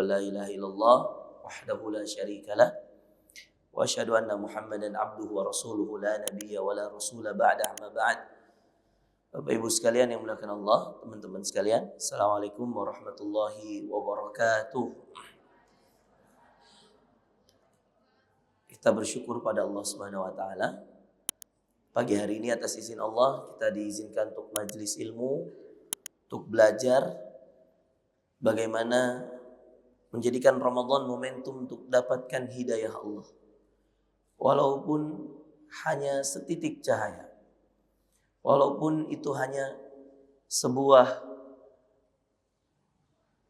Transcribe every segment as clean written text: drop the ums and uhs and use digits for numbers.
an la ilaha illallah wahdahu la syarikalah wa asyhadu anna Muhammadan abduhu wa rasuluhu la nabiyya wa la rasula ba'da amma ba'd. Bapak Ibu sekalian yang dimuliakan Allah, teman-teman sekalian, Assalamualaikum warahmatullahi wabarakatuh. Kita bersyukur pada Allah Subhanahu wa taala. Pagi hari ini atas izin Allah kita diizinkan untuk majelis ilmu, untuk belajar bagaimana menjadikan Ramadan momentum untuk dapatkan hidayah Allah. Walaupun hanya setitik cahaya, walaupun itu hanya sebuah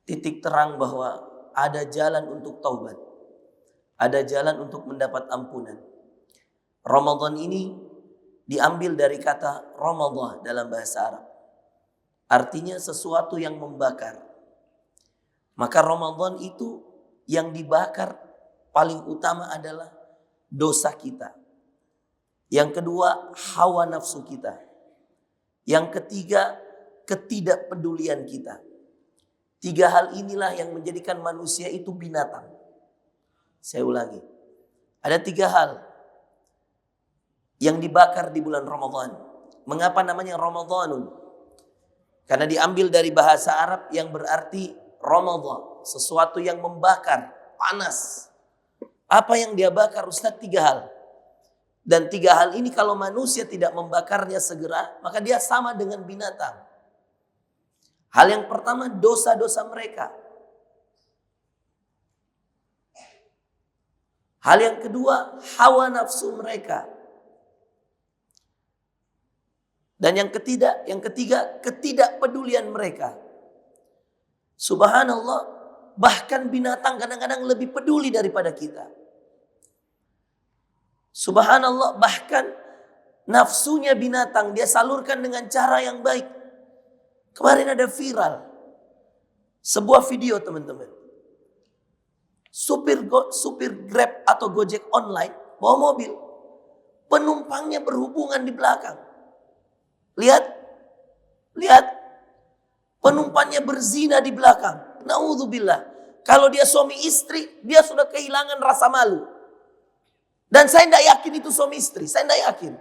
titik terang bahwa ada jalan untuk taubat, ada jalan untuk mendapat ampunan. Ramadan ini diambil dari kata Ramadan dalam bahasa Arab. Artinya sesuatu yang membakar. Maka Ramadan itu yang dibakar paling utama adalah dosa kita. Yang kedua, hawa nafsu kita. Yang ketiga, ketidakpedulian kita. Tiga hal inilah yang menjadikan manusia itu binatang. Saya ulangi. Ada tiga hal yang dibakar di bulan Ramadan. Mengapa namanya Ramadanun? Karena diambil dari bahasa Arab yang berarti Ramadan. Sesuatu yang membakar, panas. Apa yang dia bakar Ustaz? Tiga hal. Dan tiga hal ini kalau manusia tidak membakarnya segera, maka dia sama dengan binatang. Hal yang pertama, dosa-dosa mereka. Hal yang kedua, hawa nafsu mereka. Dan yang ketiga, ketidakpedulian mereka. Subhanallah, bahkan binatang kadang-kadang lebih peduli daripada kita. Subhanallah, bahkan nafsunya binatang dia salurkan dengan cara yang baik. Kemarin ada viral sebuah video, teman-teman. Supir Grab atau Gojek online bawa mobil, penumpangnya berhubungan di belakang. Lihat, penumpangnya berzina di belakang. Naudzubillah. Kalau dia suami istri, dia sudah kehilangan rasa malu. Dan saya tidak yakin itu suami istri. Saya tidak yakin.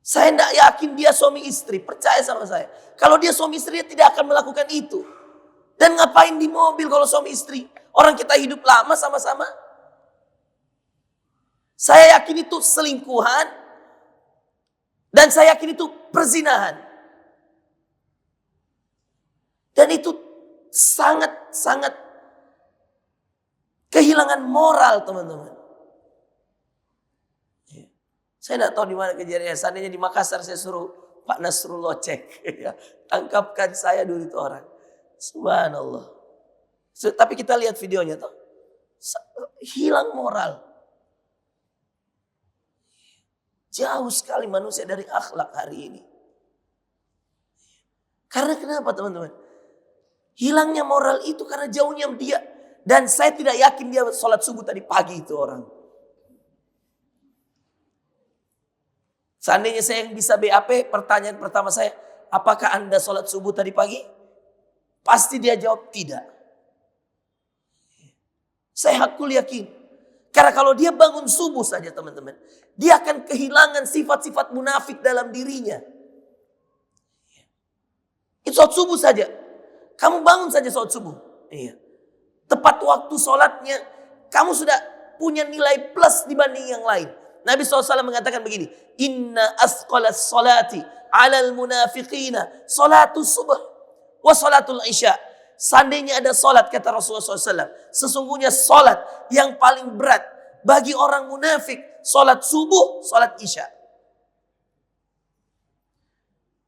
Saya tidak yakin dia suami istri. Percaya sama saya. Kalau dia suami istri, dia tidak akan melakukan itu. Dan ngapain di mobil kalau suami istri? Orang kita hidup lama sama-sama. Saya yakin itu selingkuhan. Dan saya yakin itu perzinahan. Dan itu sangat kehilangan moral, teman-teman. Saya tidak tahu di mana kejadiannya. Seandainya di Makassar saya suruh Pak Nasrullah cek. Tangkapkan saya dulu itu orang. Subhanallah. Tapi kita lihat videonya tuh. Hilang moral. Jauh sekali manusia dari akhlak hari ini. Karena kenapa, teman-teman? Hilangnya moral itu karena jauhnya dia. Dan saya tidak yakin dia sholat subuh tadi pagi itu orang. Seandainya saya yang bisa BAP, pertanyaan pertama saya, apakah Anda sholat subuh tadi pagi? Pasti dia jawab tidak. Saya hakul yakin. Karena kalau dia bangun subuh saja, teman-teman, dia akan kehilangan sifat-sifat munafik dalam dirinya. Itu sholat subuh saja. Kamu bangun saja sholat subuh. Iya. Tepat waktu sholatnya, kamu sudah punya nilai plus dibanding yang lain. Nabi SAW mengatakan begini, Inna asqalas sholati alal munafiqina sholatus subuh wa sholatul isya. Seandainya ada sholat, kata Rasulullah SAW, sesungguhnya sholat yang paling berat bagi orang munafik, sholat subuh, sholat isya.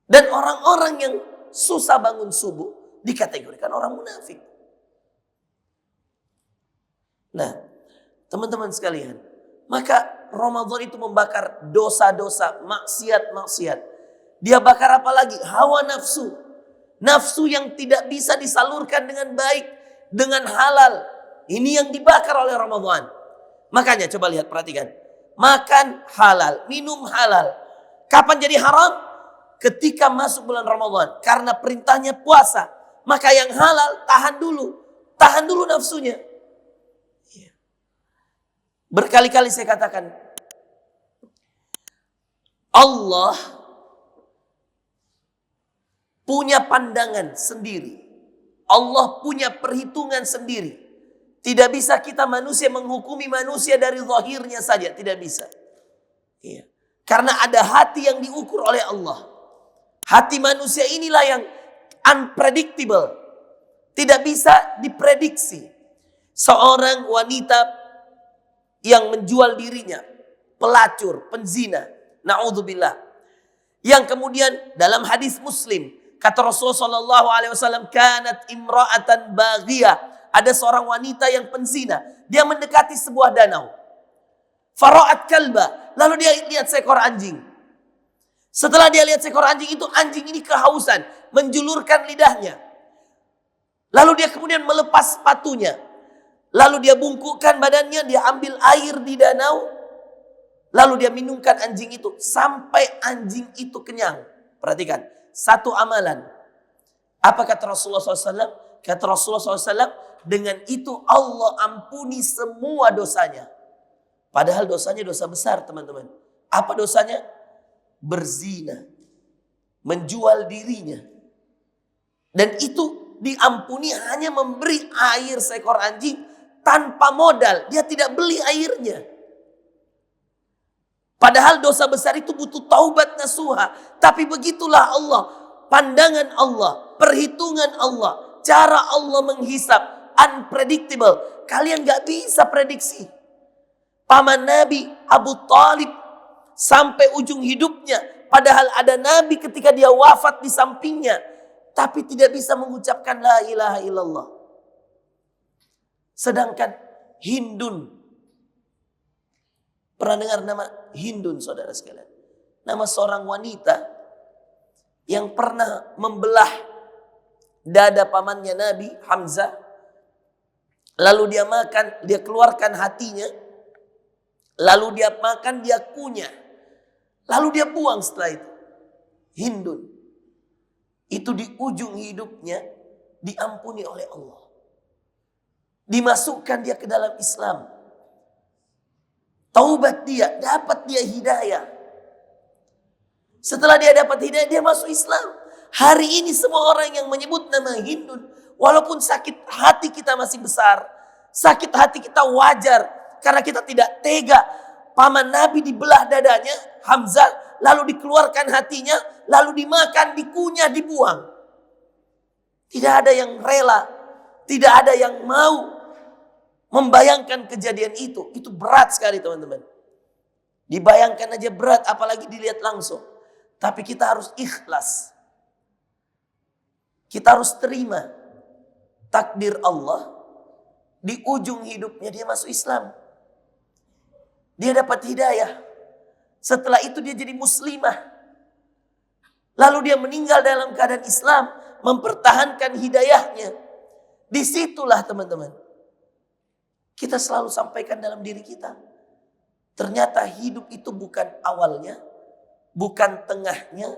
Dan orang-orang yang susah bangun subuh dikategorikan orang munafik. Nah, teman-teman sekalian, maka Ramadan itu membakar dosa-dosa, maksiat-maksiat. Dia bakar apa lagi? Hawa nafsu. Nafsu yang tidak bisa disalurkan dengan baik, dengan halal. Ini yang dibakar oleh Ramadan. Makanya coba lihat, perhatikan. Makan halal, minum halal. Kapan jadi haram? Ketika masuk bulan Ramadan. Karena perintahnya puasa. maka yang halal tahan dulu. Tahan dulu nafsunya. Berkali-kali saya katakan, Allah punya pandangan sendiri. Allah punya perhitungan sendiri. Tidak bisa kita manusia menghukumi manusia dari zahirnya saja. Tidak bisa. Iya. Karena ada hati yang diukur oleh Allah. Hati manusia inilah yang unpredictable. Tidak bisa diprediksi. Seorang wanita yang menjual dirinya, pelacur, penzina, na'udzubillah. Yang kemudian dalam hadis Muslim, kata Rasulullah SAW, kanat imra'atan baghiyah. Ada seorang wanita yang penzina. Dia mendekati sebuah danau. Fara'at kalba. Lalu dia lihat seekor anjing. Setelah dia lihat seekor anjing itu, anjing ini kehausan. Menjulurkan lidahnya. Lalu dia kemudian melepas sepatunya. Lalu dia bungkukkan badannya, dia ambil air di danau. Lalu dia minumkan anjing itu. Sampai anjing itu kenyang. Perhatikan. Satu amalan. Apa kata Rasulullah SAW? Kata Rasulullah SAW, dengan itu Allah ampuni semua dosanya. Padahal dosanya dosa besar, teman-teman. Apa dosanya? Berzina. Menjual dirinya. Dan itu diampuni hanya memberi air seekor anjing tanpa modal. Dia tidak beli airnya. Padahal dosa besar itu butuh taubat nasuha. Tapi begitulah Allah. Pandangan Allah. Perhitungan Allah. Cara Allah menghisap. Unpredictable. Kalian gak bisa prediksi. Paman Nabi Abu Talib sampai ujung hidupnya. Padahal ada Nabi ketika dia wafat di sampingnya. Tapi tidak bisa mengucapkan la ilaha illallah. Sedangkan Hindun. Pernah dengar nama Hindun, saudara sekalian? Nama seorang wanita yang pernah membelah dada pamannya Nabi Hamzah. Lalu dia makan, dia keluarkan hatinya. Lalu dia makan, dia kunyah. Lalu dia buang setelah itu. Hindun. Itu di ujung hidupnya diampuni oleh Allah. Dimasukkan dia ke dalam Islam. Taubat dia, dapat dia hidayah. Setelah dia dapat hidayah, dia masuk Islam. Hari ini semua orang yang menyebut nama Hindun, walaupun sakit hati kita masih besar, sakit hati kita wajar, karena kita tidak tega. Paman Nabi dibelah dadanya, Hamzah, lalu dikeluarkan hatinya, lalu dimakan, dikunyah, dibuang. Tidak ada yang rela, tidak ada yang mau membayangkan kejadian itu. Itu berat sekali, teman-teman. Dibayangkan aja berat, apalagi dilihat langsung. Tapi kita harus ikhlas. Kita harus terima takdir Allah. Di ujung hidupnya dia masuk Islam. Dia dapat hidayah. Setelah itu dia jadi muslimah. Lalu dia meninggal dalam keadaan Islam. Mempertahankan hidayahnya. Disitulah, teman-teman, kita selalu sampaikan dalam diri kita. Ternyata hidup itu bukan awalnya, bukan tengahnya,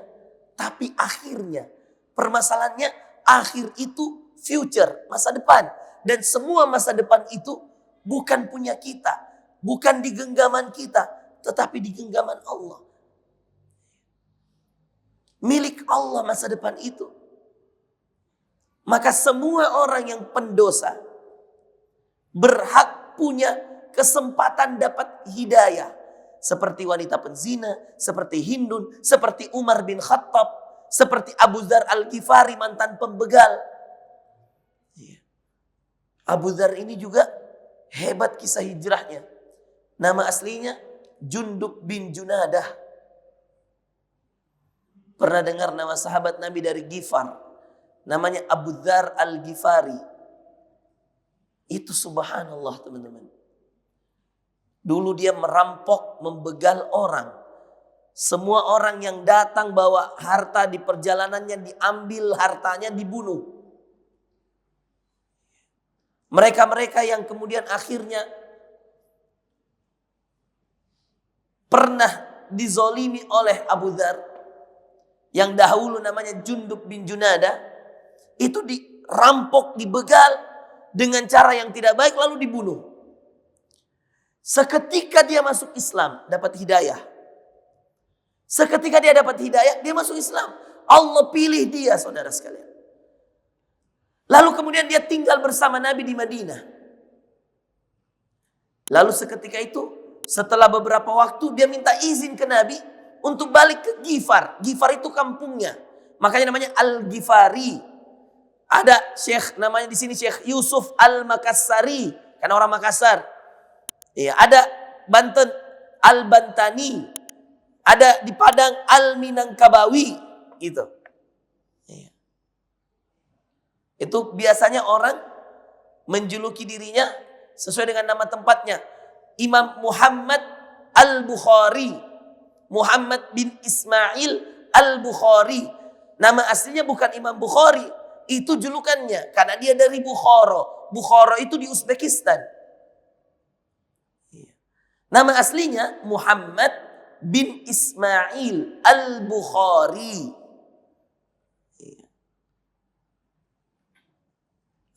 tapi akhirnya. Permasalahannya, akhir itu future, masa depan. Dan semua masa depan itu bukan punya kita. Bukan di genggaman kita, tetapi di genggaman Allah. Milik Allah masa depan itu. Maka semua orang yang pendosa berhak punya kesempatan dapat hidayah. Seperti wanita penzina, seperti Hindun, seperti Umar bin Khattab, seperti Abu Dzar Al-Ghifari, mantan pembegal. Abu Dzar ini juga hebat kisah hijrahnya. Nama aslinya Jundub bin Junadah. Pernah dengar nama sahabat Nabi dari Ghifar? Namanya Abu Dzar Al-Ghifari. Itu subhanallah, teman-teman. Dulu dia merampok, membegal orang. Semua orang yang datang bawa harta di perjalanannya, diambil hartanya, dibunuh. Mereka-mereka yang kemudian akhirnya pernah dizolimi oleh Abu Dzar, yang dahulu namanya Jundub bin Junadah, itu dirampok, dibegal dengan cara yang tidak baik lalu dibunuh. Seketika dia masuk Islam, dapat hidayah. Seketika dia dapat hidayah, dia masuk Islam. Allah pilih dia, saudara sekalian. Lalu kemudian dia tinggal bersama Nabi di Madinah. Lalu seketika itu, setelah beberapa waktu dia minta izin ke Nabi untuk balik ke Ghifar. Ghifar itu kampungnya. Makanya namanya Al-Ghifari. Ada Syekh namanya di sini Syekh Yusuf Al-Makassari, karena orang Makassar. Ya, ada Banten Al-Bantani. Ada di Padang Al-Minangkabawi gitu. Ya. Itu biasanya orang menjuluki dirinya sesuai dengan nama tempatnya. Imam Muhammad Al-Bukhari. Muhammad bin Ismail Al-Bukhari. Nama aslinya bukan Imam Bukhari. Itu julukannya. Karena dia dari Bukhara. Bukhara itu di Uzbekistan. Nama aslinya Muhammad bin Ismail Al-Bukhari.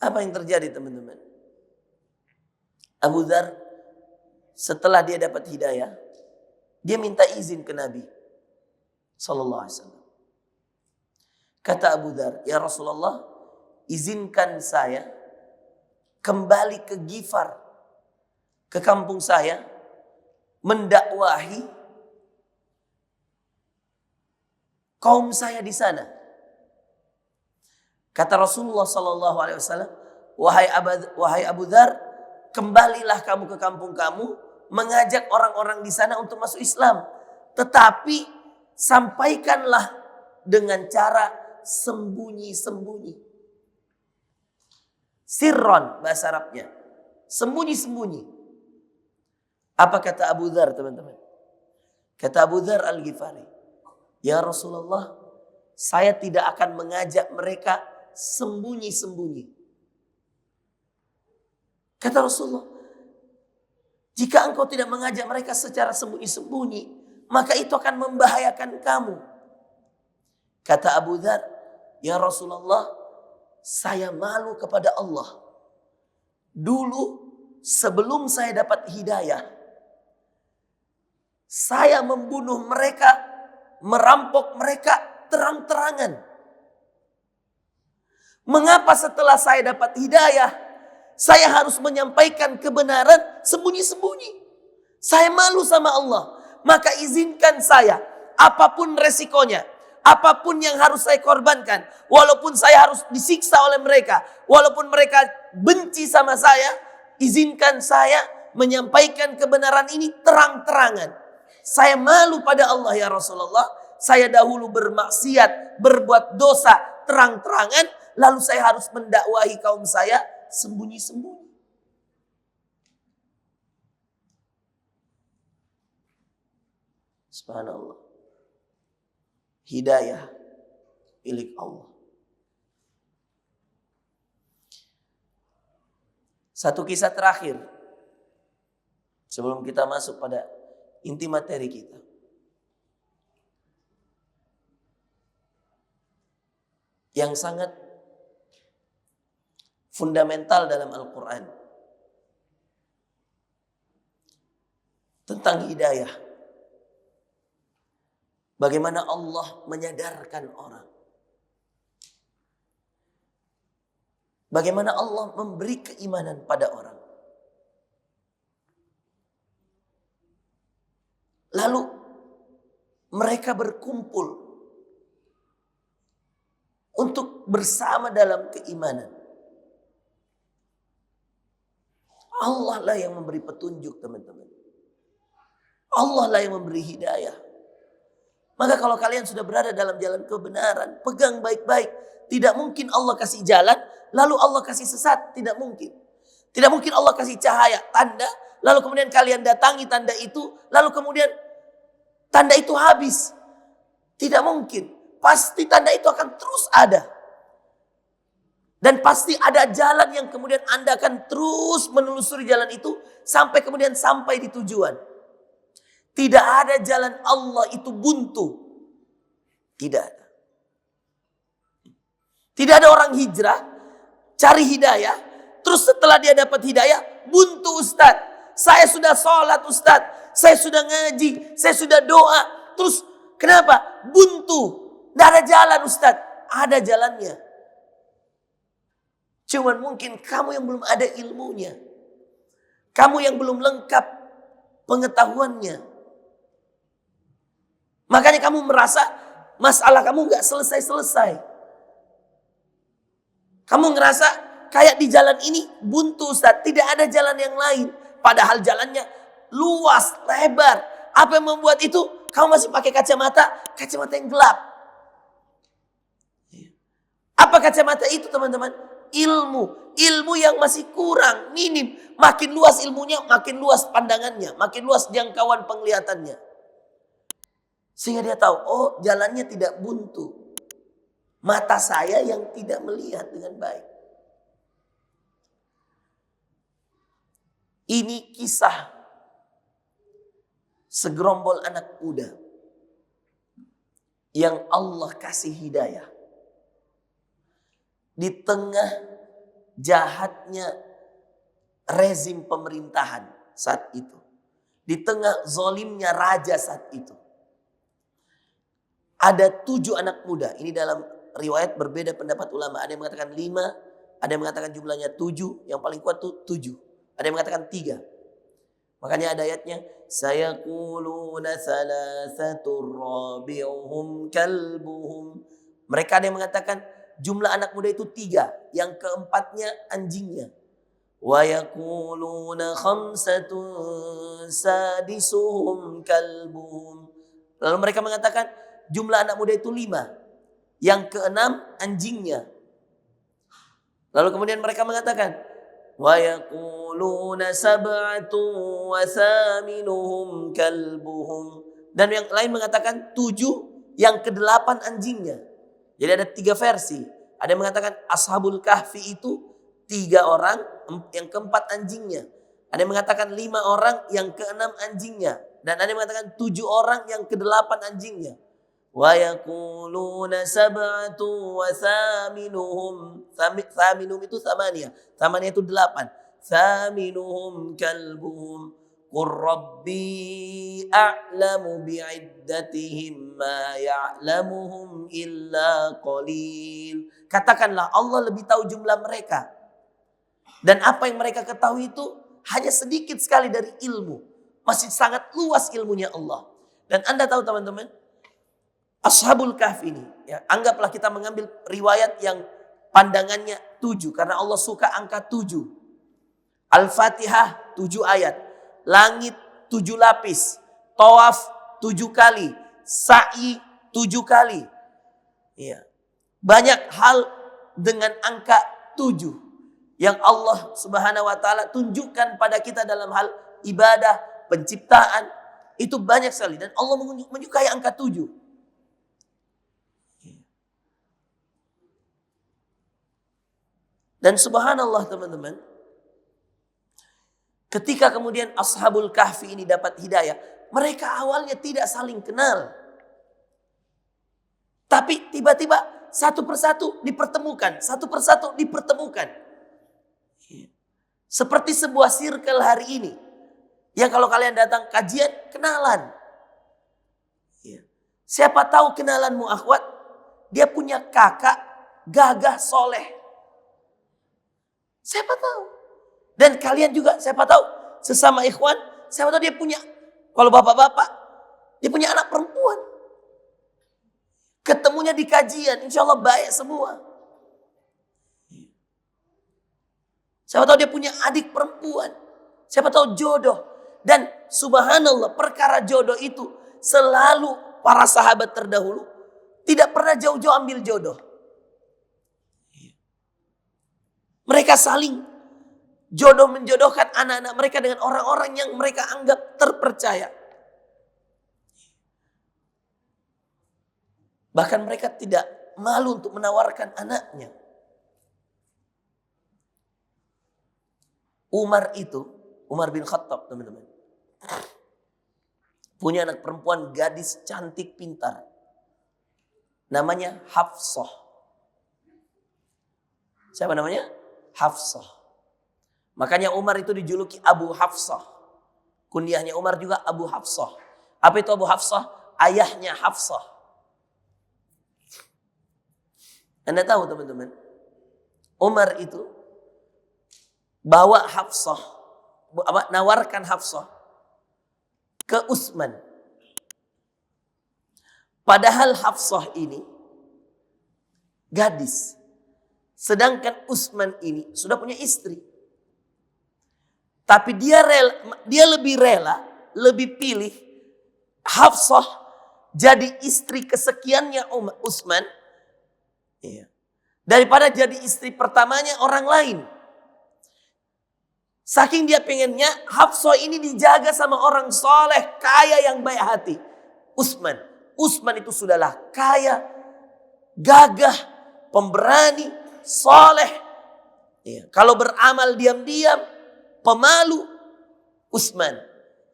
Apa yang terjadi teman-teman? Abu Dzar setelah dia dapat hidayah, dia minta izin ke Nabi sallallahu alaihi wasallam. Kata Abu Dzar, "Ya Rasulullah, izinkan saya kembali ke Ghifar, ke kampung saya, mendakwahi kaum saya di sana." Kata Rasulullah sallallahu alaihi wasallam, "Wahai Abu Dzar, kembalilah kamu ke kampung kamu, mengajak orang-orang di sana untuk masuk Islam. Tetapi sampaikanlah dengan cara sembunyi-sembunyi." Sirron bahasa Arabnya. Sembunyi-sembunyi. Apa kata Abu Dzar teman-teman? Kata Abu Dzar Al-Ghifari, "Ya Rasulullah, saya tidak akan mengajak mereka sembunyi-sembunyi." Kata Rasulullah, "Jika engkau tidak mengajak mereka secara sembunyi-sembunyi, maka itu akan membahayakan kamu." Kata Abu Dzar, "Ya Rasulullah, saya malu kepada Allah. Dulu sebelum saya dapat hidayah, saya membunuh mereka, merampok mereka terang-terangan. Mengapa setelah saya dapat hidayah, saya harus menyampaikan kebenaran sembunyi-sembunyi? Saya malu sama Allah. Maka izinkan saya, apapun resikonya, apapun yang harus saya korbankan, walaupun saya harus disiksa oleh mereka, walaupun mereka benci sama saya, izinkan saya menyampaikan kebenaran ini terang-terangan. Saya malu pada Allah ya Rasulullah. Saya dahulu bermaksiat, berbuat dosa terang-terangan, lalu saya harus mendakwahi kaum saya sembunyi-sembunyi." Subhanallah. Hidayah milik Allah. Satu kisah terakhir sebelum kita masuk pada inti materi kita. Yang sangat fundamental dalam Al-Quran. Tentang hidayah. Bagaimana Allah menyadarkan orang. Bagaimana Allah memberi keimanan pada orang. Lalu mereka berkumpul untuk bersama dalam keimanan. Allah lah yang memberi petunjuk teman-teman. Allah lah yang memberi hidayah. Maka kalau kalian sudah berada dalam jalan kebenaran, pegang baik-baik. Tidak mungkin Allah kasih jalan, lalu Allah kasih sesat. Tidak mungkin. Tidak mungkin Allah kasih cahaya, tanda, lalu kemudian kalian datangi tanda itu, lalu kemudian tanda itu habis. Tidak mungkin. Pasti tanda itu akan terus ada. Dan pasti ada jalan yang kemudian Anda akan terus menelusuri jalan itu sampai kemudian sampai di tujuan. Tidak ada jalan Allah itu buntu. Tidak ada. Tidak ada orang hijrah cari hidayah. Terus setelah dia dapat hidayah, buntu Ustadz. Saya sudah sholat Ustadz. Saya sudah ngaji. Saya sudah doa. Terus kenapa? Buntu. Tidak ada jalan Ustadz. Ada jalannya. Cuman mungkin kamu yang belum ada ilmunya. Kamu yang belum lengkap pengetahuannya. Makanya kamu merasa masalah kamu gak selesai-selesai. Kamu ngerasa kayak di jalan ini buntu Ustaz. Tidak ada jalan yang lain. Padahal jalannya luas, lebar. Apa yang membuat itu? Kamu masih pakai kacamata yang gelap. Apa kacamata itu teman-teman? Ilmu yang masih kurang, minim. Makin luas ilmunya, makin luas pandangannya, makin luas jangkauan penglihatannya. Sehingga dia tahu, oh jalannya tidak buntu. Mata saya yang tidak melihat dengan baik. Ini kisah segerombol anak muda yang Allah kasih hidayah. Di tengah jahatnya rezim pemerintahan saat itu. Di tengah zalimnya raja saat itu. Ada 7 anak muda. Ini dalam riwayat berbeda pendapat ulama. Ada yang mengatakan 5. Ada yang mengatakan jumlahnya 7. Yang paling kuat itu 7. Ada yang mengatakan 3. Makanya ada ayatnya. Sayaquluna thalathatur rabi'uhum kalbuhum. Mereka ada yang mengatakan jumlah anak muda itu 3. Yang keempatnya anjingnya. Wa yaquluna khamsatun sadisuhum kalbuhum. Lalu mereka mengatakan jumlah anak muda itu 5. Yang keenam anjingnya. Lalu kemudian mereka mengatakan wa yaquluna sab'atun wa thaminuhum kalbuhum. Dan yang lain mengatakan 7, yang ke-8 anjingnya. Jadi ada 3 versi. Ada yang mengatakan Ashabul Kahfi itu 3 orang, yang keempat anjingnya. Ada yang mengatakan 5 orang, yang keenam anjingnya. Dan ada yang mengatakan 7 orang, yang ke-8 anjingnya. Wa yaquluna sab'atun wa thaminuhum. Thaminuhum itu thamaniyah. Thamaniyah itu 8. Thaminuhum kalbuhum. Qur rabbi a'lamu bi'iddatihim ma ya'lamuhum illa qalil. Katakanlah Allah lebih tahu jumlah mereka. Dan apa yang mereka ketahui itu hanya sedikit sekali dari ilmu. Masih sangat luas ilmunya Allah. Dan Anda tahu teman-teman, Ashabul Kahfi ini, ya, anggaplah kita mengambil riwayat yang pandangannya 7. Karena Allah suka angka 7. Al-Fatihah 7 ayat. Langit 7 lapis. Tawaf 7 kali. Sa'i 7 kali. Ya. Banyak hal dengan angka 7. Yang Allah subhanahu wa ta'ala tunjukkan pada kita dalam hal ibadah, penciptaan. Itu banyak sekali. Dan Allah menyukai angka 7. Dan subhanallah teman-teman, ketika kemudian Ashabul Kahfi ini dapat hidayah, mereka awalnya tidak saling kenal. Tapi tiba-tiba satu persatu dipertemukan, satu persatu dipertemukan. Seperti sebuah circle hari ini. Yang kalau kalian datang kajian, kenalan. Siapa tahu kenalanmu akhwat, dia punya kakak gagah soleh. Siapa tahu. Dan kalian juga siapa tahu sesama ikhwan, siapa tahu dia punya, kalau bapak-bapak, dia punya anak perempuan. Ketemunya di kajian, insya Allah baik semua. Siapa tahu dia punya adik perempuan. Siapa tahu jodoh. Dan subhanallah perkara jodoh itu selalu para sahabat terdahulu tidak pernah jauh-jauh ambil jodoh. Mereka saling jodoh menjodohkan anak-anak mereka dengan orang-orang yang mereka anggap terpercaya. Bahkan mereka tidak malu untuk menawarkan anaknya. Umar bin Khattab teman-teman, punya anak perempuan gadis cantik pintar. Namanya Hafsah. Siapa namanya? Hafsah. Makanya Umar itu dijuluki Abu Hafsah. Kunyahnya Umar juga Abu Hafsah. Apa itu Abu Hafsah? Ayahnya Hafsah. Anda tahu teman-teman, Umar itu bawa Hafsah, nawarkan Hafsah ke Utsman. Padahal Hafsah ini gadis. Sedangkan Utsman ini sudah punya istri. Tapi dia lebih rela, lebih pilih Hafsah jadi istri kesekiannya Utsman, daripada jadi istri pertamanya orang lain. Saking dia pengennya Hafsah ini dijaga sama orang soleh, kaya yang baik hati. Utsman itu sudahlah kaya, gagah, pemberani, soleh. Kalau beramal diam-diam, pemalu. Utsman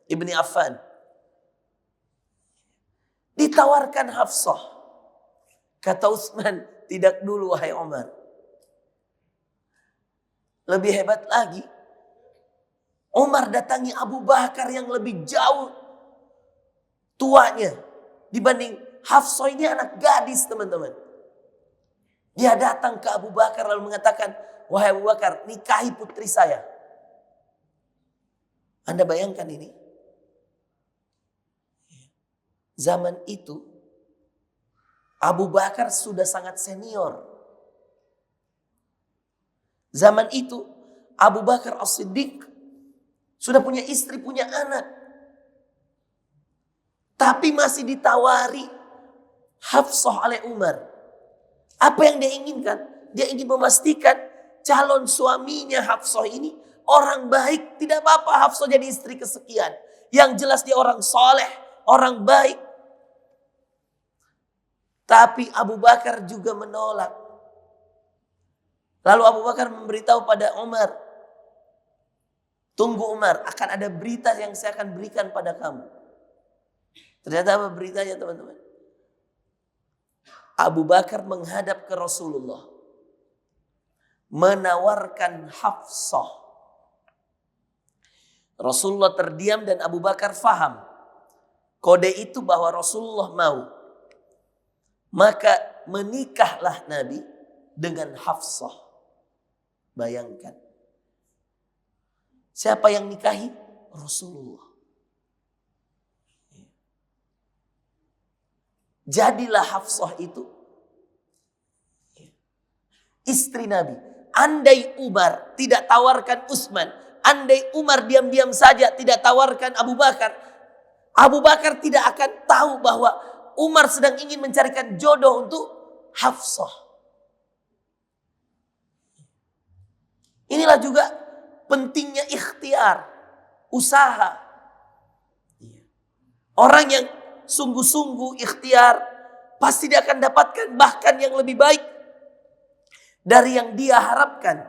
ibni Affan ditawarkan Hafsah. Kata Utsman, tidak dulu wahai Umar. Lebih hebat lagi, Umar datangi Abu Bakar yang lebih jauh tuanya dibanding Hafsah. Ini anak gadis teman-teman. Dia datang ke Abu Bakar lalu mengatakan, wahai Abu Bakar, nikahi putri saya. Anda bayangkan ini. Zaman itu Abu Bakar sudah sangat senior. Zaman itu Abu Bakar As-Siddiq sudah punya istri, punya anak. Tapi masih ditawari Hafsah oleh Umar. Apa yang dia inginkan? Dia ingin memastikan calon suaminya Hafsah ini orang baik. Tidak apa-apa Hafsah jadi istri kesekian. Yang jelas dia orang soleh, orang baik. Tapi Abu Bakar juga menolak. Lalu Abu Bakar memberitahu pada Umar, tunggu Umar, akan ada berita yang saya akan berikan pada kamu. Ternyata apa beritanya teman-teman? Abu Bakar menghadap ke Rasulullah, menawarkan Hafsah. Rasulullah terdiam dan Abu Bakar faham kode itu bahwa Rasulullah mau. Maka menikahlah Nabi dengan Hafsah. Bayangkan. Siapa yang nikahi? Rasulullah. Jadilah Hafsah itu istri Nabi. Andai Umar tidak tawarkan Utsman, andai Umar diam-diam saja tidak tawarkan Abu Bakar, Abu Bakar tidak akan tahu bahwa Umar sedang ingin mencarikan jodoh untuk Hafsah. Inilah juga pentingnya ikhtiar, usaha. Orang yang sungguh-sungguh ikhtiar pasti dia akan dapatkan bahkan yang lebih baik dari yang dia harapkan.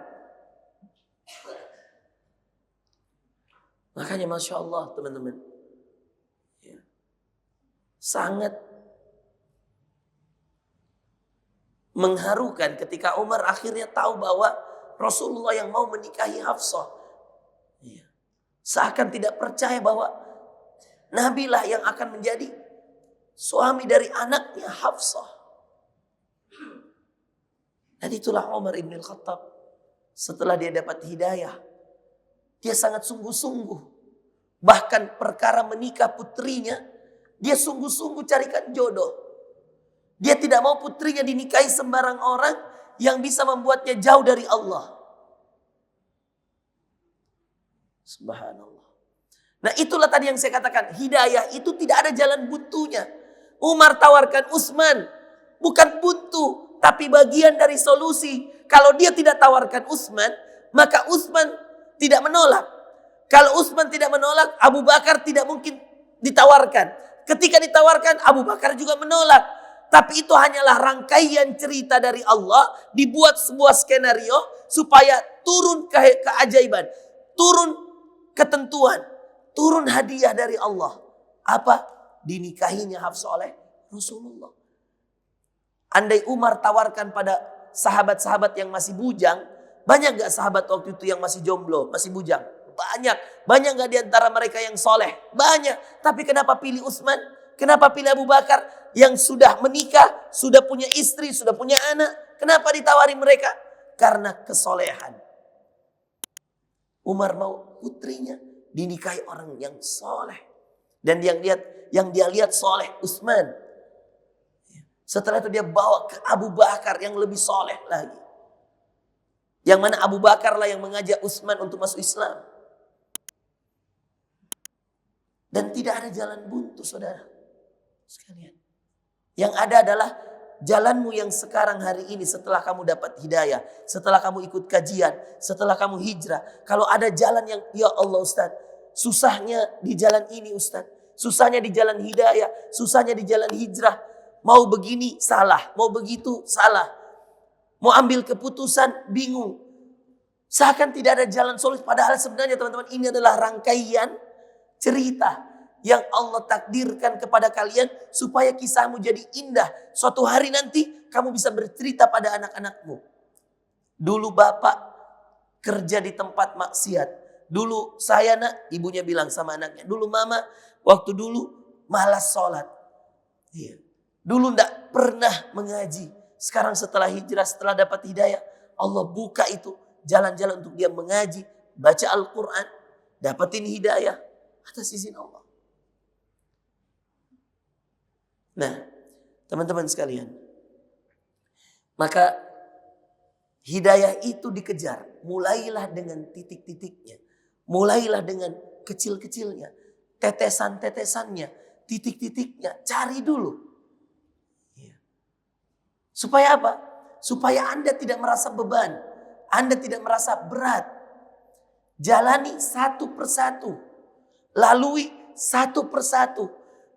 Makanya Masya Allah teman-teman, sangat mengharukan ketika Umar akhirnya tahu bahwa Rasulullah yang mau menikahi Hafsah. Seakan tidak percaya bahwa Nabi lah yang akan menjadi suami dari anaknya Hafsah. Dan itulah Umar ibn Khattab. Setelah dia dapat hidayah, dia sangat sungguh-sungguh. Bahkan perkara menikah putrinya, dia sungguh-sungguh carikan jodoh. Dia tidak mau putrinya dinikahi sembarang orang yang bisa membuatnya jauh dari Allah. Subhanallah. Nah itulah tadi yang saya katakan, hidayah itu tidak ada jalan buntunya. Umar tawarkan Utsman, bukan buntu, tapi bagian dari solusi. Kalau dia tidak tawarkan Utsman, maka Utsman tidak menolak. Kalau Utsman tidak menolak, Abu Bakar tidak mungkin ditawarkan. Ketika ditawarkan, Abu Bakar juga menolak. Tapi itu hanyalah rangkaian cerita dari Allah, dibuat sebuah skenario supaya turun keajaiban, turun ketentuan, turun hadiah dari Allah. Apa? Dinikahinya Hafsah oleh Rasulullah. Andai Umar tawarkan pada sahabat-sahabat yang masih bujang, Banyak gak sahabat waktu itu yang masih jomblo, masih bujang? Banyak. Banyak gak diantara mereka yang soleh? Banyak. Tapi kenapa pilih Utsman? Kenapa pilih Abu Bakar? Yang sudah menikah, sudah punya istri, sudah punya anak. Kenapa ditawari mereka? Karena kesolehan. Umar mau putrinya dinikahi orang yang soleh. Dan yang dia lihat soleh Utsman. Setelah itu dia bawa ke Abu Bakar yang lebih soleh lagi. Yang mana Abu Bakar lah yang mengajak Utsman untuk masuk Islam. Dan tidak ada jalan buntu, saudara sekalian. Yang ada adalah jalanmu yang sekarang hari ini setelah kamu dapat hidayah. Setelah kamu ikut kajian. Setelah kamu hijrah. Kalau ada jalan yang, ya Allah Ustaz, susahnya di jalan ini Ustaz. Susahnya di jalan hidayah. Susahnya di jalan hijrah. Mau begini salah. Mau begitu salah. Mau ambil keputusan bingung. Seakan tidak ada jalan solusi. Padahal sebenarnya teman-teman ini adalah rangkaian cerita yang Allah takdirkan kepada kalian supaya kisahmu jadi indah. Suatu hari nanti kamu bisa bercerita pada anak-anakmu. Dulu bapak kerja di tempat maksiat. Dulu saya nak, ibunya bilang sama anaknya. Dulu mama waktu dulu malas sholat. Iya. Dulu ndak pernah mengaji. Sekarang setelah hijrah, setelah dapat hidayah, Allah buka itu jalan-jalan untuk dia mengaji, baca Al-Quran, dapatin hidayah atas izin Allah. Nah, teman-teman sekalian, maka hidayah itu dikejar. Mulailah dengan titik-titiknya, mulailah dengan kecil-kecilnya, tetesan-tetesannya, titik-titiknya, cari dulu. Supaya apa? Supaya Anda tidak merasa beban. Anda tidak merasa berat. Jalani satu persatu. Lalui satu persatu.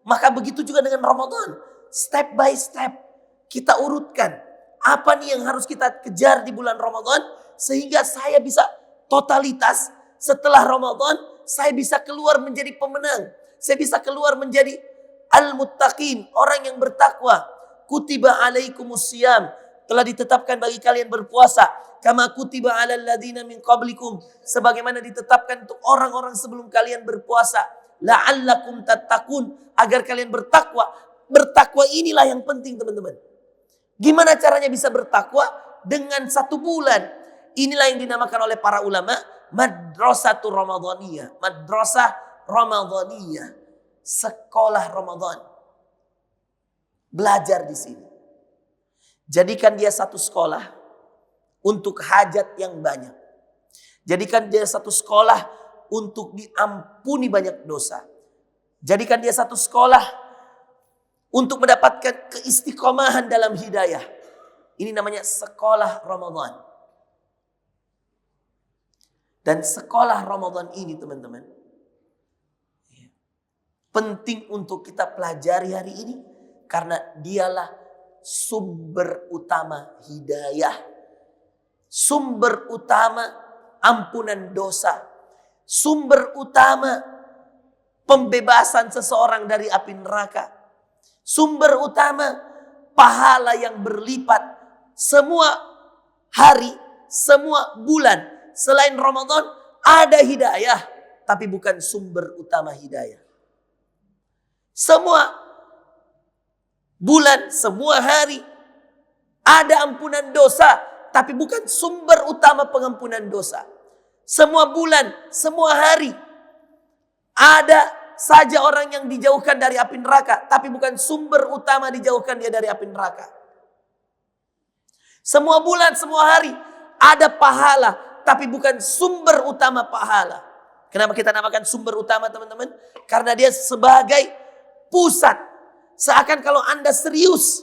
Maka begitu juga dengan Ramadan. Step by step. Kita urutkan. Apa nih yang harus kita kejar di bulan Ramadan. Sehingga saya bisa totalitas. Setelah Ramadan saya bisa keluar menjadi pemenang. Saya bisa keluar menjadi al-muttaqin. Orang yang bertakwa. Kutiba alaikumusiyam. Telah ditetapkan bagi kalian berpuasa. Kama kutiba alal ladina min qablikum. Sebagaimana ditetapkan untuk orang-orang sebelum kalian berpuasa. La'allakum tattaqun. Agar kalian bertakwa. Bertakwa inilah yang penting teman-teman. Gimana caranya bisa bertakwa? Dengan 1 bulan. Inilah yang dinamakan oleh para ulama. Madrasatul Ramadaniyah. Madrasah Ramadaniyah. Sekolah Ramadan. Belajar di sini. Jadikan dia satu sekolah untuk hajat yang banyak. Jadikan dia satu sekolah untuk diampuni banyak dosa. Jadikan dia satu sekolah untuk mendapatkan keistiqomahan dalam hidayah. Ini namanya sekolah Ramadan. Dan sekolah Ramadan ini teman-teman, penting untuk kita pelajari hari ini. Karena dialah sumber utama hidayah. Sumber utama ampunan dosa. Sumber utama pembebasan seseorang dari api neraka. Sumber utama pahala yang berlipat. Semua hari, semua bulan selain Ramadan ada hidayah. Tapi bukan sumber utama hidayah. Semua bulan, semua hari ada ampunan dosa, tapi bukan sumber utama pengampunan dosa. Semua bulan, semua hari ada saja orang yang dijauhkan dari api neraka, tapi bukan sumber utama dijauhkan dia dari api neraka. Semua bulan, semua hari ada pahala, tapi bukan sumber utama pahala. Kenapa kita namakan sumber utama teman-teman? Karena dia sebagai pusat. Seakan kalau Anda serius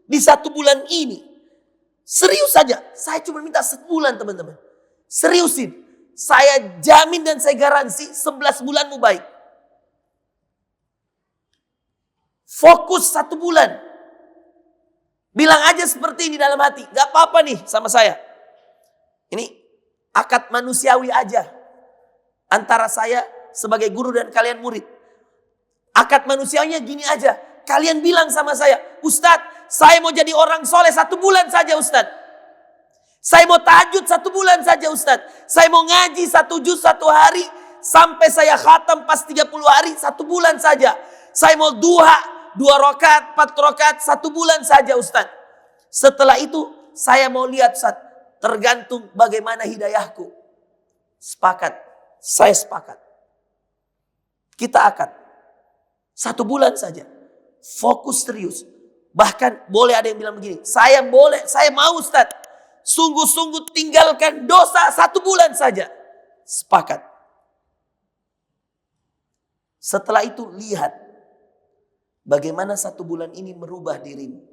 di 1 bulan ini. Serius saja. Saya cuma minta 1 bulan teman-teman. Seriusin. Saya jamin dan saya garansi 11 bulanmu baik. Fokus 1 bulan. Bilang aja seperti ini dalam hati. Gak apa-apa nih sama saya. Ini akad manusiawi aja. Antara saya sebagai guru dan kalian murid. Akad manusiawinya gini aja. Kalian bilang sama saya, Ustadz, saya mau jadi orang soleh 1 bulan saja Ustadz. Saya mau tahajud 1 bulan saja Ustadz. Saya mau ngaji 1 juz 1 hari. Sampai saya khatam pas 30 hari 1 bulan saja. Saya mau duha 2 rakaat, 4 rakaat 1 bulan saja Ustadz. Setelah itu saya mau lihat Ustadz. Tergantung bagaimana hidayahku. Sepakat. Saya sepakat. Kita akad. 1 bulan saja. Fokus serius. Bahkan boleh ada yang bilang begini. Saya mau Ustadz. Sungguh-sungguh tinggalkan dosa 1 bulan saja. Sepakat. Setelah itu lihat. Bagaimana 1 bulan ini merubah dirimu.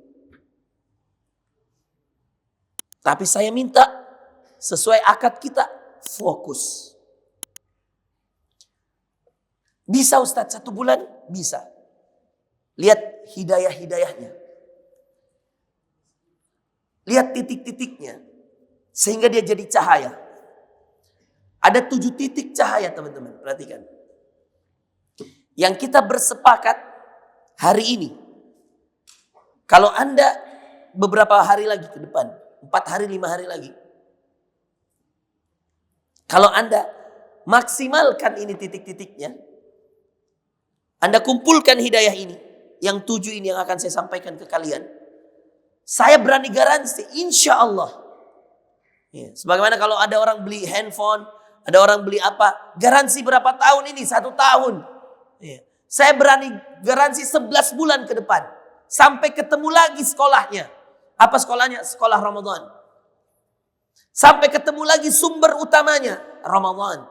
Tapi saya minta sesuai akad kita fokus. Bisa Ustadz 1 bulan? Bisa. Lihat hidayah-hidayahnya. Lihat titik-titiknya. Sehingga dia jadi cahaya. Ada 7 titik cahaya teman-teman. Perhatikan. Yang kita bersepakat hari ini. Kalau Anda beberapa hari lagi ke depan. 4 hari, 5 hari lagi. Kalau Anda maksimalkan ini titik-titiknya. Anda kumpulkan hidayah ini. Yang 7 ini yang akan saya sampaikan ke kalian. Saya berani garansi, insya Allah. Ya, sebagaimana kalau ada orang beli handphone, ada orang beli apa, garansi berapa tahun ini? 1 tahun. Ya, saya berani garansi 11 bulan ke depan. Sampai ketemu lagi sekolahnya. Apa sekolahnya? Sekolah Ramadan. Sampai ketemu lagi sumber utamanya, Ramadan.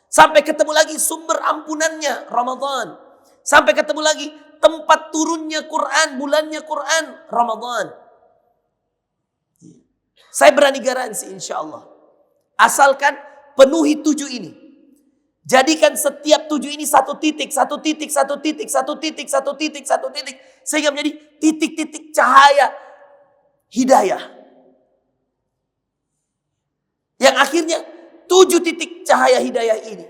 Sampai ketemu lagi sumber ampunannya, Ramadan. Sampai ketemu lagi tempat turunnya Quran, bulannya Quran, Ramadan. Saya berani garansi insya Allah. Asalkan penuhi 7 ini. Jadikan setiap 7 ini 1 titik, 1 titik, 1 titik, 1 titik, 1 titik, 1 titik. Sehingga menjadi titik-titik cahaya hidayah. Yang akhirnya 7 titik cahaya hidayah ini.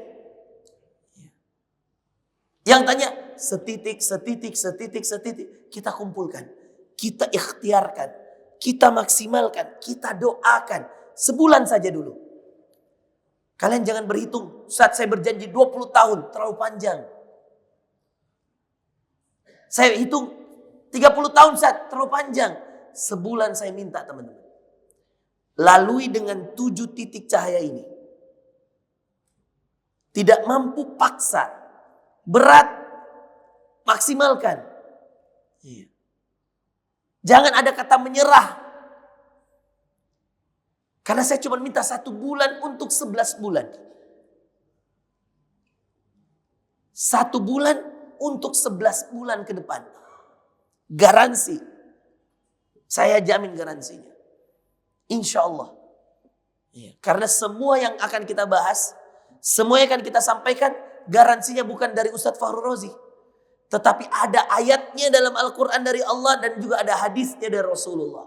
Yang tanya setitik, setitik, setitik, setitik. Kita kumpulkan. Kita ikhtiarkan. Kita maksimalkan, kita doakan. Sebulan saja dulu. Kalian jangan berhitung. Saat saya berjanji 20 tahun, terlalu panjang. Saya hitung 30 tahun saat terlalu panjang. Sebulan saya minta teman-teman. Lalui dengan 7 titik cahaya ini. Tidak mampu paksa. Berat. Maksimalkan. Iya. Jangan ada kata menyerah. Karena saya cuma minta 1 bulan untuk 11 bulan. 1 bulan untuk 11 bulan ke depan. Garansi. Saya jamin garansinya. Insya Allah. Ya, karena semua yang akan kita bahas, semua yang akan kita sampaikan, garansinya bukan dari Ustadz Fahru Rozi. Tetapi ada ayatnya dalam Al-Quran dari Allah dan juga ada hadisnya dari Rasulullah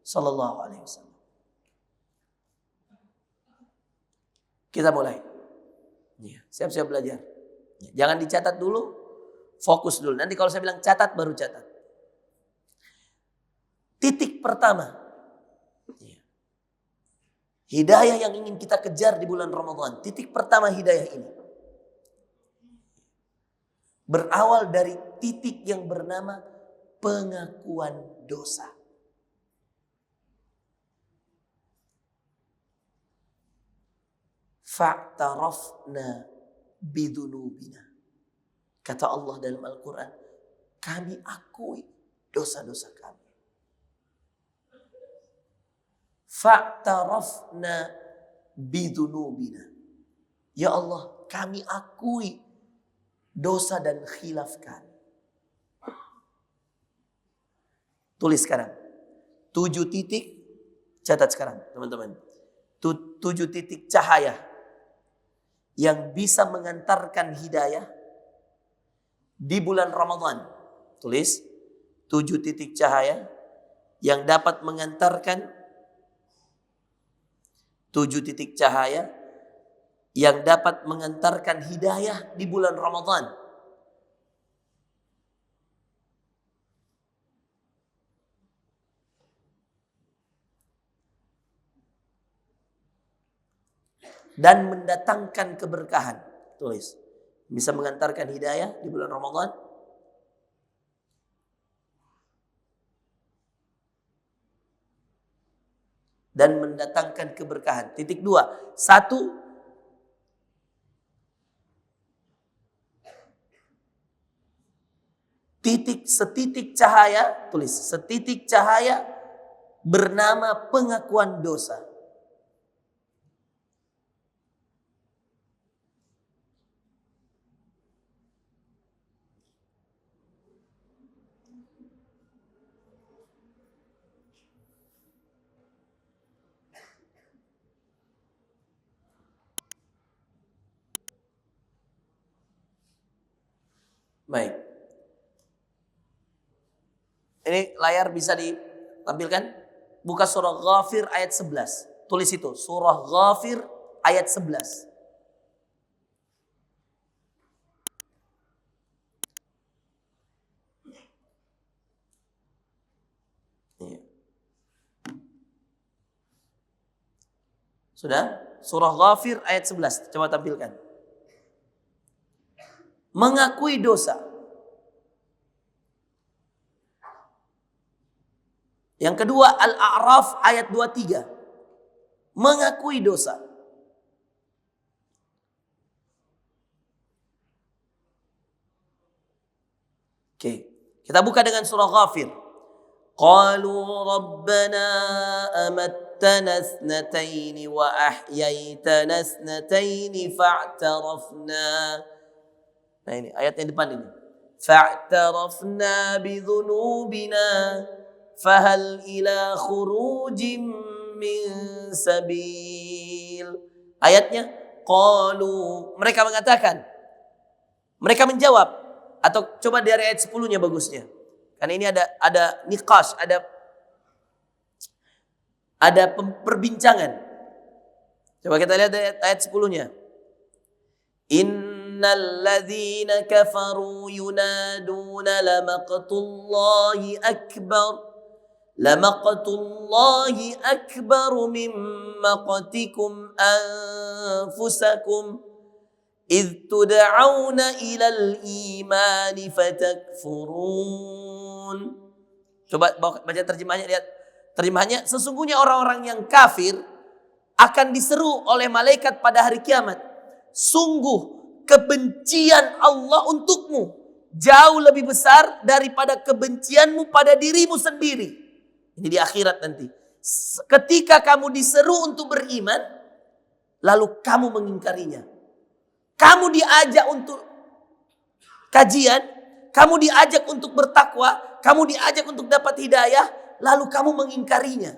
Sallallahu Alaihi Wasallam. Kita mulai. Siap-siap belajar. Jangan dicatat dulu, fokus dulu. Nanti kalau saya bilang catat, baru catat. Titik pertama. Hidayah yang ingin kita kejar di bulan Ramadan. Titik pertama hidayah ini. Berawal dari titik yang bernama pengakuan dosa. Fa'tarafna bidunubina. Kata Allah dalam Al-Quran, kami akui dosa-dosa kami. Fa'tarafna bidunubina. Ya Allah, kami akui dosa dan khilaf kami. Tulis sekarang. 7 titik. Catat sekarang teman-teman. 7 titik cahaya. Yang bisa mengantarkan hidayah. Di bulan Ramadan. Tulis. 7 titik cahaya. Yang dapat mengantarkan. 7 titik cahaya. Yang dapat mengantarkan hidayah di bulan Ramadan. dan mendatangkan keberkahan. Tulis. Bisa mengantarkan hidayah di bulan Ramadan. Dan mendatangkan keberkahan. Titik 2. 1. Setitik cahaya, tulis, setitik cahaya bernama pengakuan dosa. Baik. Ini layar bisa ditampilkan. Buka surah Ghafir ayat 11. Tulis itu, surah Ghafir ayat 11. Sudah? Surah Ghafir ayat 11. Coba tampilkan. Mengakui dosa. Yang kedua, Al-A'raf ayat 23. Mengakui dosa. Oke, kita buka dengan surah Ghafir. Qalu rabbana amattana thnataini wa ahyaitana thnataini fa'tarafna. Nah ini ayat yang depan ini. Fa'tarafna bidhunubina fahal ila khurujim min sabil. Ayatnya qalu, mereka mengatakan, mereka menjawab, atau coba dari ayat 10-nya bagusnya. Karena ini ada niqash, ada perbincangan. Coba kita lihat dari ayat 10-nya. Innal ladzina kafaru yunaduna lamaqtullahi akbar. Lamaqtullahi akbaru min maqtikum anfusakum idh tud'auna ilal imani fatakfurun. Coba baca terjemahnya, lihat terjemahnya. Sesungguhnya orang-orang yang kafir akan diseru oleh malaikat pada hari kiamat. Sungguh kebencian Allah untukmu jauh lebih besar daripada kebencianmu pada dirimu sendiri. Ini di akhirat nanti. Ketika kamu diseru untuk beriman, lalu kamu mengingkarinya. Kamu diajak untuk kajian, kamu diajak untuk bertakwa, kamu diajak untuk dapat hidayah, lalu kamu mengingkarinya.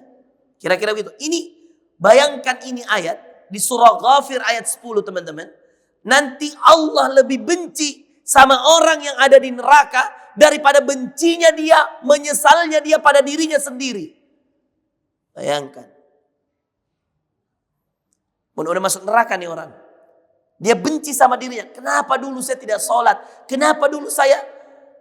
Kira-kira begitu. Ini, bayangkan ini ayat di surah Ghafir ayat 10, teman-teman. Nanti Allah lebih benci sama orang yang ada di neraka daripada bencinya dia, menyesalnya dia pada dirinya sendiri. Bayangkan. Udah masuk neraka nih orang. Dia benci sama dirinya. Kenapa dulu saya tidak sholat? Kenapa dulu saya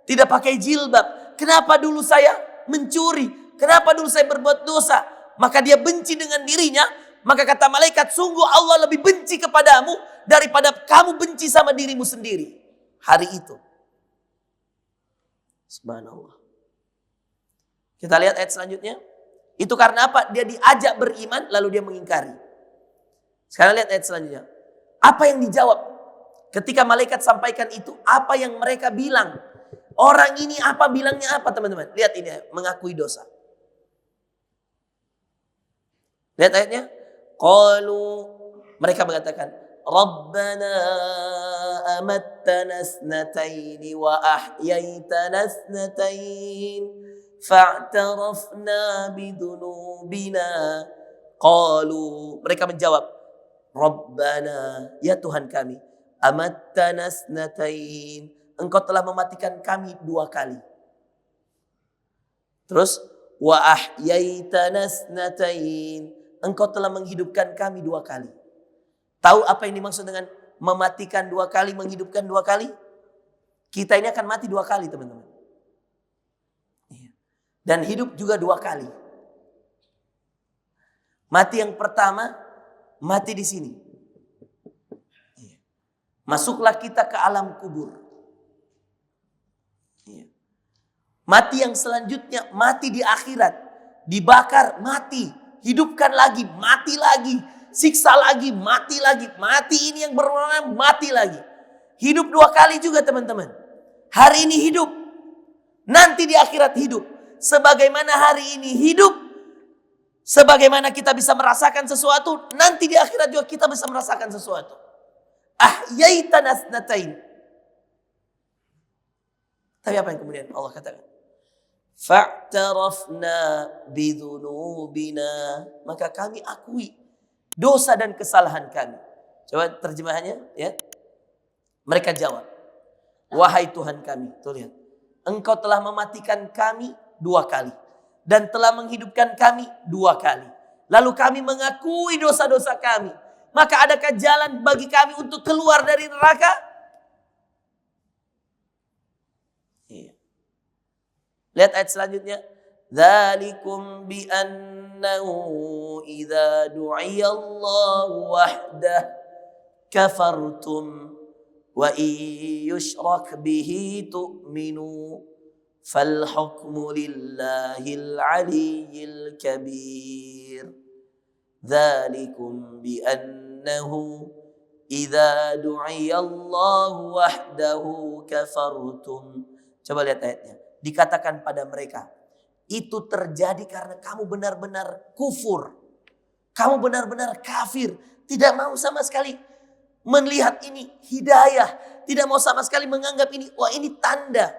tidak pakai jilbab? Kenapa dulu saya mencuri? Kenapa dulu saya berbuat dosa? Maka dia benci dengan dirinya. Maka kata malaikat, sungguh Allah lebih benci kepadamu daripada kamu benci sama dirimu sendiri. Hari itu. Subhanallah. Kita lihat ayat selanjutnya. Itu karena apa? Dia diajak beriman lalu dia mengingkari. Sekarang lihat ayat selanjutnya. Apa yang dijawab? Ketika malaikat sampaikan itu, apa yang mereka bilang? Orang ini apa bilangnya apa, teman-teman? Lihat ini, mengakui dosa. Lihat ayatnya. Qalu, mereka mengatakan, Rabbana amattana snataini wa ahyaitana snatain fa'tarafna bidunubina. Qalu, mereka menjawab, Rabbana, ya Tuhan kami, amattana snatain, Engkau telah mematikan kami 2 kali. Terus, wa ahyaitana snatain, Engkau telah menghidupkan kami 2 kali. Tahu apa yang dimaksud dengan mematikan 2 kali, menghidupkan 2 kali? Kita ini akan mati 2 kali, teman-teman. Dan hidup juga 2 kali. Mati yang pertama, mati di sini. Masuklah kita ke alam kubur. Mati yang selanjutnya, mati di akhirat. Dibakar, mati. Hidupkan lagi, mati lagi. Siksa lagi, mati lagi. Mati ini yang berulang, mati lagi. Hidup 2 kali juga teman-teman. Hari ini hidup. Nanti di akhirat hidup. Sebagaimana hari ini hidup. Sebagaimana kita bisa merasakan sesuatu. Nanti di akhirat juga kita bisa merasakan sesuatu. Ahyaitana tsnatain. Tapi apa yang kemudian Allah katakan? Fa'tarafna bidhunubina, maka kami akui dosa dan kesalahan kami. Coba terjemahannya ya. Mereka jawab, wahai Tuhan kami, tuh lihat, Engkau telah mematikan kami 2 kali dan telah menghidupkan kami 2 kali. Lalu kami mengakui dosa-dosa kami. Maka adakah jalan bagi kami untuk keluar dari neraka? Lihat ayat selanjutnya. Dzalikum bi annahu idza du'iya Allah wahdah kafartum wa yushrak bihi tu'minu fal hukmu lillahil aliyyil kabir. Dzalikum bi annahu idza du'iya Allah wahdahu kafartum. Coba lihat ayatnya. Dikatakan pada mereka, itu terjadi karena kamu benar-benar kufur. Kamu benar-benar kafir. Tidak mau sama sekali melihat ini hidayah. Tidak mau sama sekali menganggap ini, wah ini tanda.